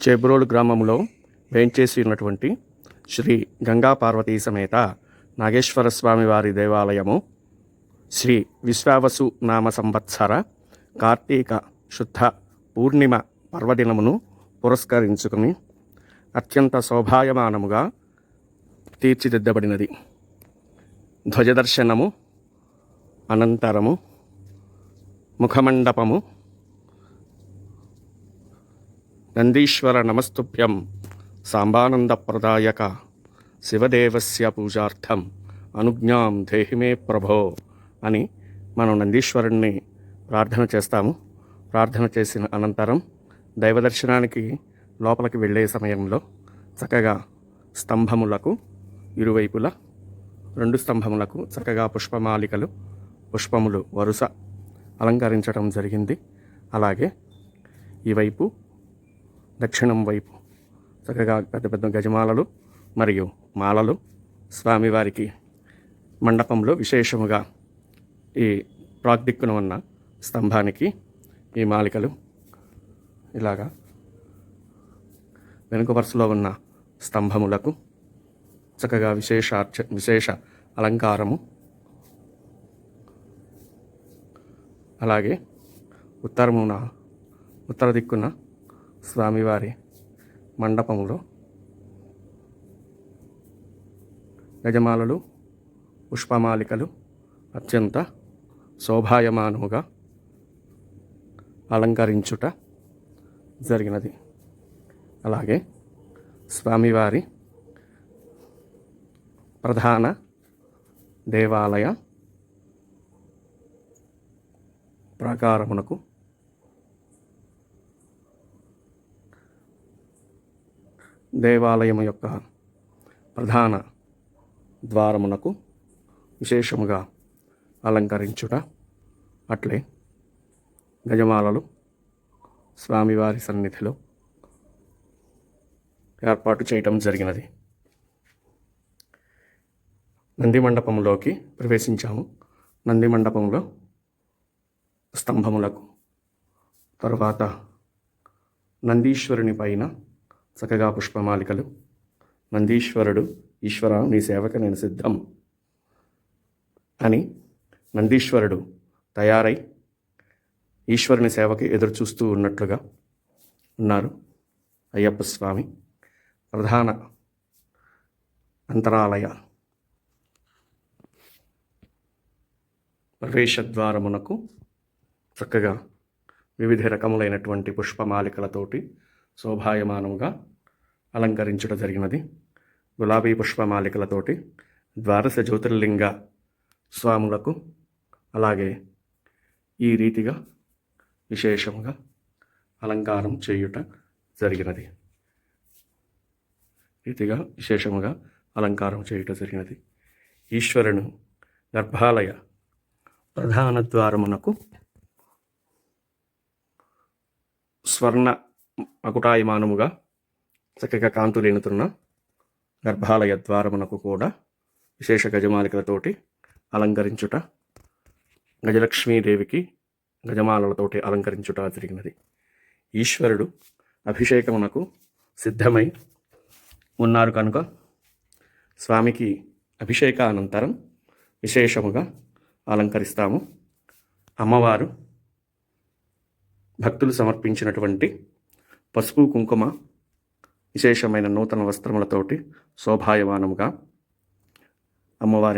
చేబ్రోలు గ్రామంలో వేంచేసి ఉన్నటువంటి శ్రీ గంగా పార్వతీ సమేత నాగేశ్వర స్వామి వారి దేవాలయము శ్రీ విశ్వావసు నామ సంవత్సర కార్తీక శుద్ధ పూర్ణిమ పర్వదినమును పురస్కరించుకుని అత్యంత శోభాయమానముగా తీర్చిదిద్దబడినది. ధ్వజదర్శనము అనంతరము ముఖమండపము, నందీశ్వర నమస్తుభ్యం సాంబానందప్రదాయక శివదేవస్య పూజార్థం అనుజ్ఞాం దేహిమే ప్రభో అని మనం నందీశ్వరుణ్ణి ప్రార్థన చేస్తాము. ప్రార్థన చేసిన అనంతరం దైవదర్శనానికి లోపలికి వెళ్ళే సమయంలో చక్కగా స్తంభములకు ఇరువైపులా 2 స్తంభములకు చక్కగా పుష్పమాలికలు, పుష్పములు వరుస అలంకరించడం జరిగింది. అలాగే ఈ వైపు దక్షిణం వైపు చక్కగా పెద్ద పెద్ద గజమాలలు మరియు మాలలు స్వామివారికి మండపంలో విశేషముగా ఈ ప్రాగ్దిక్కున ఉన్న స్తంభానికి ఈ మాలికలు, ఇలాగా వెనుక వరుసలో ఉన్న స్తంభములకు చక్కగా విశేష అలంకారము. అలాగే ఉత్తర దిక్కున స్వామివారి మండపములో గజమాలలు, పుష్పమాలికలు అత్యంత శోభాయమానముగా అలంకరించుట జరిగినది. అలాగే స్వామివారి ప్రధాన దేవాలయ ప్రాకారమునకు దేవాలయం యొక్క ప్రధాన ద్వారమునకు విశేషముగా అలంకరించుట, అట్లే గజమాలలు స్వామివారి సన్నిధిలో ఏర్పాటు చేయటం జరిగినది. నంది మండపంలోకి ప్రవేశించాము. నంది మండపంలో స్తంభములకు తరువాత నందీశ్వరుని పైన చక్కగా పుష్పమాలికలు, నందీశ్వరుడు ఈశ్వర నీ సేవకు నేను సిద్ధం అని నందీశ్వరుడు తయారై ఈశ్వరుని సేవకి ఎదురు చూస్తూ ఉన్నట్లుగా ఉన్నారు. అయ్యప్ప స్వామి ప్రధాన అంతరాలయ ప్రవేశద్వారమునకు చక్కగా వివిధ రకములైనటువంటి పుష్పమాలికలతోటి శోభాయమానముగా అలంకరించడం జరిగినది. గులాబీ పుష్పమాలికలతోటి ద్వాదశ జ్యోతిర్లింగ స్వాములకు అలాగే ఈ రీతిగా విశేషముగా అలంకారం చేయుట జరిగినది. ఈశ్వరుని గర్భాలయ ప్రధాన ద్వారమునకు స్వర్ణ మకుటాయమానముగా చక్కగా కాంతులేనుతున్న గర్భాలయ ద్వారమునకు కూడా విశేష గజమాలికలతోటి అలంకరించుట, గజలక్ష్మీదేవికి గజమాలలతోటి అలంకరించుట జరిగినది. ఈశ్వరుడు అభిషేకమునకు సిద్ధమై ఉన్నారు కనుక స్వామికి అభిషేకానంతరం విశేషముగా అలంకరిస్తాము. అమ్మవారు భక్తులు సమర్పించినటువంటి పసుపు కుంకుమ విశేషమైన నూతన వస్త్రములతోటి శోభాయమానముగా అమ్మవారి